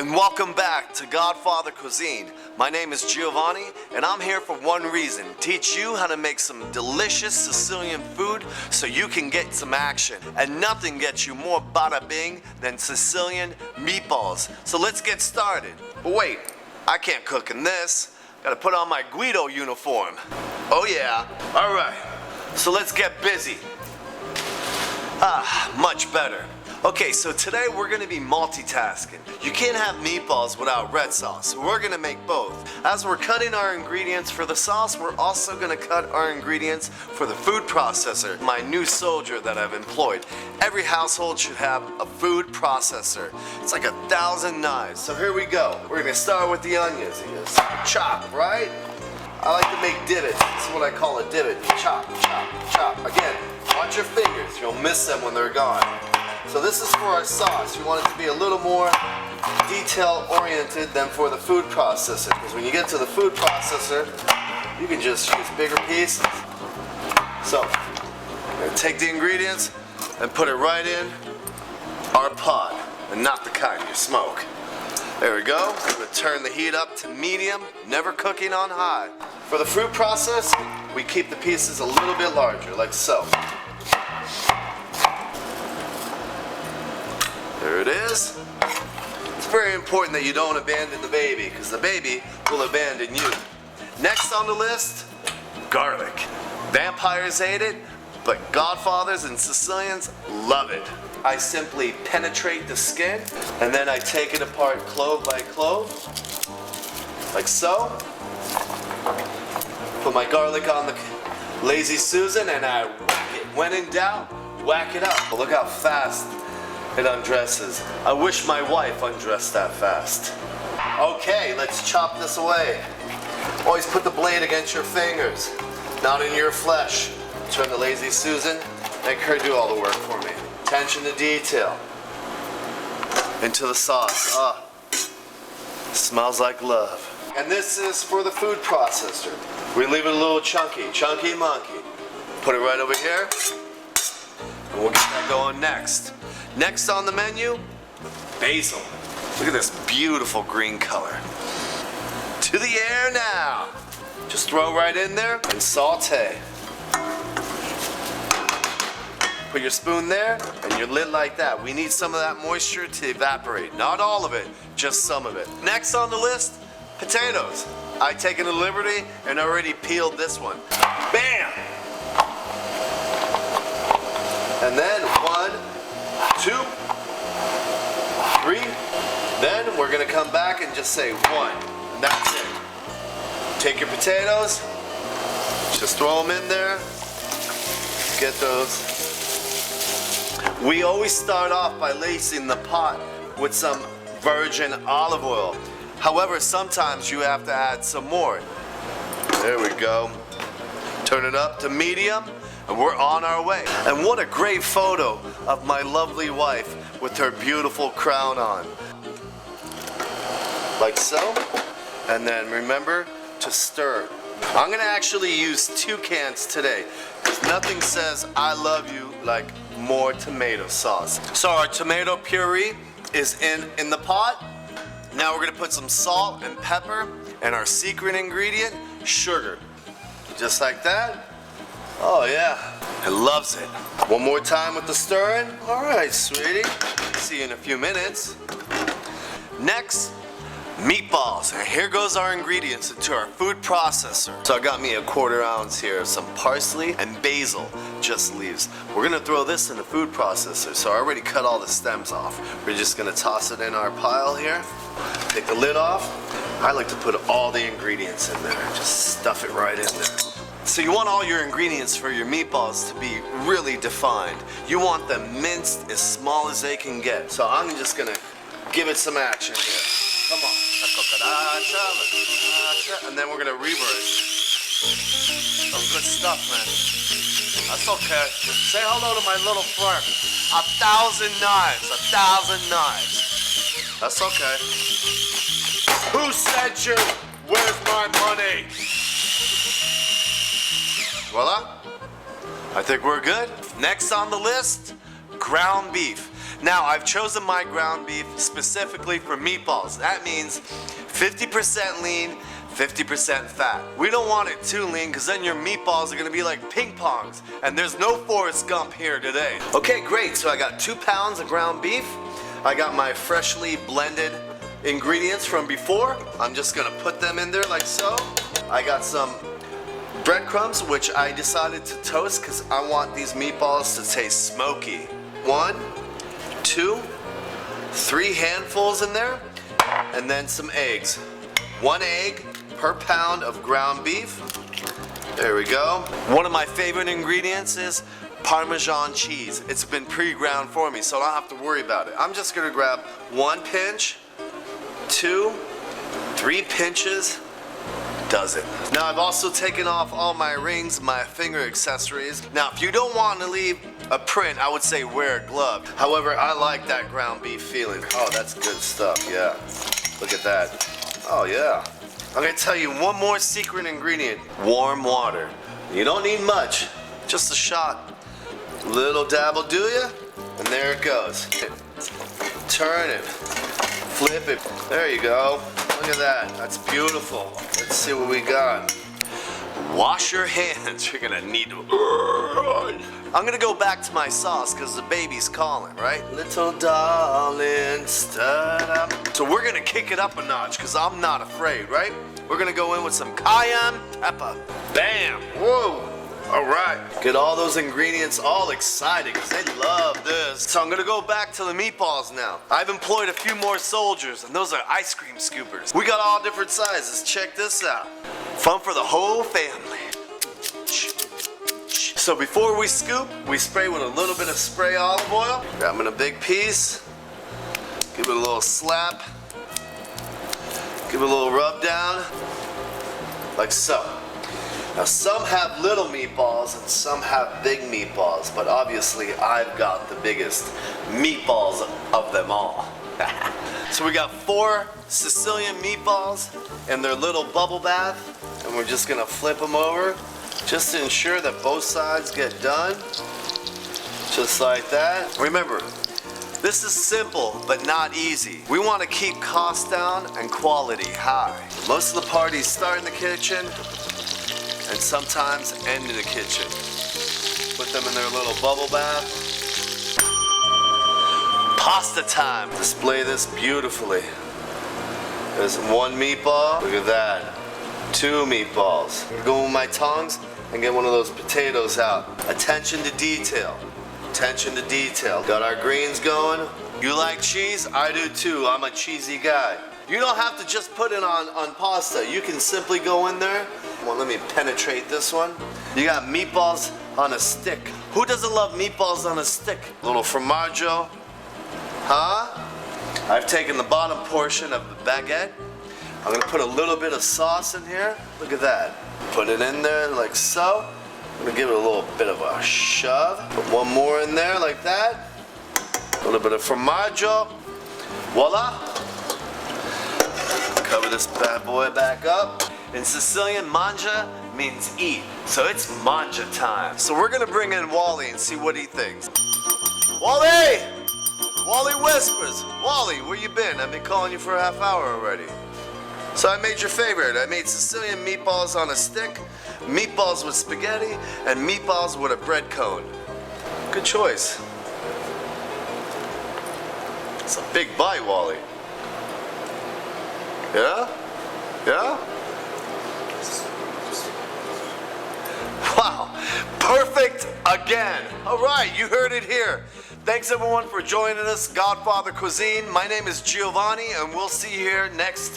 and welcome back to Godfather Cuisine. My name is Giovani, and I'm here for one reason: teach you how to make some delicious Sicilian food so you can get some action. And nothing gets you more bada bing than Sicilian meatballs. So let's get started. But wait, I can't cook in this. Gotta put on my Guido uniform. Oh yeah, all right. So let's get busy. Much better. Okay, so today we're gonna be multitasking. You can't have meatballs without red sauce, so we're gonna make both. As we're cutting our ingredients for the sauce, we're also gonna cut our ingredients for the food processor, my new soldier that I've employed. Every household should have a food processor. It's like 1,000 knives. So here we go. We're gonna start with the onions. You just chop, right? I like to make divots. This is what I call a divot. Chop, chop, chop. Again, watch your fingers. You'll miss them when they're gone. So this is for our sauce. You want it to be a little more detail oriented than for the food processor, because when you get to the food processor, you can just use bigger pieces. So I'm going to take the ingredients and put it right in our pot, and not the kind you smoke. There we go. I'm going to turn the heat up to medium, never cooking on high. For the food process, we keep the pieces a little bit larger, like so. There it is. It's very important that you don't abandon the baby, because the baby will abandon you. Next on the list, garlic. Vampires hate it, but Godfathers and Sicilians love it. I simply penetrate the skin, and then I take it apart clove by clove, like so. Put my garlic on the Lazy Susan, and I whack it. When in doubt, whack it up. But look how fast it undresses. I wish my wife undressed that fast. Okay, let's chop this away. Always put the blade against your fingers, not in your flesh. Turn the Lazy Susan, make her do all the work for me. Attention to detail. Into the sauce. Smells like love. And this is for the food processor. We leave it a little chunky monkey. Put it right over here, and we'll get that going next. Next on the menu, basil. Look at this beautiful green color. To the air now. Just throw right in there and saute. Put your spoon there and your lid like that. We need some of that moisture to evaporate. Not all of it, just some of it. Next on the list, potatoes. I've taken the liberty and already peeled this one. Bam! And then 1, 2, 3. Then we're gonna come back and just say 1. And that's it. Take your potatoes, just throw them in there. Get those. We always start off by lacing the pot with some virgin olive oil. However, sometimes you have to add some more. There we go. Turn it up to medium, and we're on our way. And what a great photo of my lovely wife with her beautiful crown on. Like so. And then remember to stir. I'm gonna actually use 2 cans today, because nothing says I love you like more tomato sauce. So our tomato puree is in the pot. Now we're gonna put some salt and pepper and our secret ingredient, sugar. Just like that. Oh yeah, it loves it. One more time with the stirring. All right, sweetie. See you in a few minutes. Next, meatballs. And here goes our ingredients into our food processor. So I got me a 1/4 ounce here of some parsley and basil, just leaves. We're gonna throw this in the food processor. So I already cut all the stems off. We're just gonna toss it in our pile here. Take the lid off. I like to put all the ingredients in there. Just stuff it right in there. So you want all your ingredients for your meatballs to be really defined. You want them minced as small as they can get. So I'm just gonna give it some action here. Come on. And then we're gonna reverse. Some good stuff, man. That's okay. Say hello to my little friend. 1,000 knives. 1,000 knives. That's okay. Who sent you? Where's my money? Voila. I think we're good. Next on the list, ground beef. Now, I've chosen my ground beef specifically for meatballs. That means 50% lean, 50% fat. We don't want it too lean because then your meatballs are gonna be like ping pongs, and there's no Forrest Gump here today. Okay, great, so I got 2 pounds of ground beef. I got my freshly blended ingredients from before. I'm just gonna put them in there like so. I got some breadcrumbs, which I decided to toast because I want these meatballs to taste smoky. 1, 2, 3 handfuls in there, and then some eggs. 1 egg per pound of ground beef. There we go. One of my favorite ingredients is Parmesan cheese. It's been pre-ground for me, so I don't have to worry about it. I'm just gonna grab 1 pinch, 2, 3 pinches, does it. Now I've also taken off all my rings, my finger accessories. Now if you don't want to leave a print, I would say wear a glove. However, I like that ground beef feeling. Oh, that's good stuff, yeah. Look at that. Oh yeah. I'm gonna tell you one more secret ingredient. Warm water. You don't need much, just a shot. Little dab will do ya, and there it goes. Turn it, flip it. There you go. Look at that, that's beautiful. Let's see what we got. Wash your hands, you're gonna need to. I'm gonna go back to my sauce because the baby's calling, right? Little darling, stir up. So we're gonna kick it up a notch because I'm not afraid, right? We're gonna go in with some cayenne pepper. Bam, whoa. All right, get all those ingredients all excited because they love this. So I'm gonna go back to the meatballs now. I've employed a few more soldiers, and those are ice cream scoopers. We got all different sizes, check this out. Fun for the whole family. So before we scoop, we spray with a little bit of spray olive oil. Grabbing a big piece, give it a little slap, give it a little rub down, like so. Now some have little meatballs and some have big meatballs, but obviously I've got the biggest meatballs of them all. So we got 4 Sicilian meatballs in their little bubble bath, and we're just gonna flip them over just to ensure that both sides get done, just like that. Remember, this is simple but not easy. We want to keep costs down and quality high. Most of the parties start in the kitchen and sometimes end in the kitchen. Put them in their little bubble bath. Pasta time. Display this beautifully. There's 1 meatball. Look at that. 2 meatballs. I'm gonna go with my tongs and get one of those potatoes out. Attention to detail. Attention to detail. Got our greens going. You like cheese? I do too. I'm a cheesy guy. You don't have to just put it on pasta. You can simply go in there. Well, let me penetrate this one. You got meatballs on a stick. Who doesn't love meatballs on a stick? A little formaggio. Huh? I've taken the bottom portion of the baguette. I'm gonna put a little bit of sauce in here. Look at that. Put it in there like so. I'm gonna give it a little bit of a shove. Put 1 more in there like that. A little bit of formaggio. Voila. Cover this bad boy back up. In Sicilian, mangia means eat, so it's mangia time. So we're gonna bring in Wally and see what he thinks. Wally! Wally whispers. Wally, where you been? I've been calling you for a half hour already. So I made your favorite. I made Sicilian meatballs on a stick, meatballs with spaghetti, and meatballs with a bread cone. Good choice. It's a big bite, Wally. Yeah? Yeah? Wow, perfect again. All right, you heard it here. Thanks everyone for joining us, Godfather Cuisine. My name is Giovani, and we'll see you here next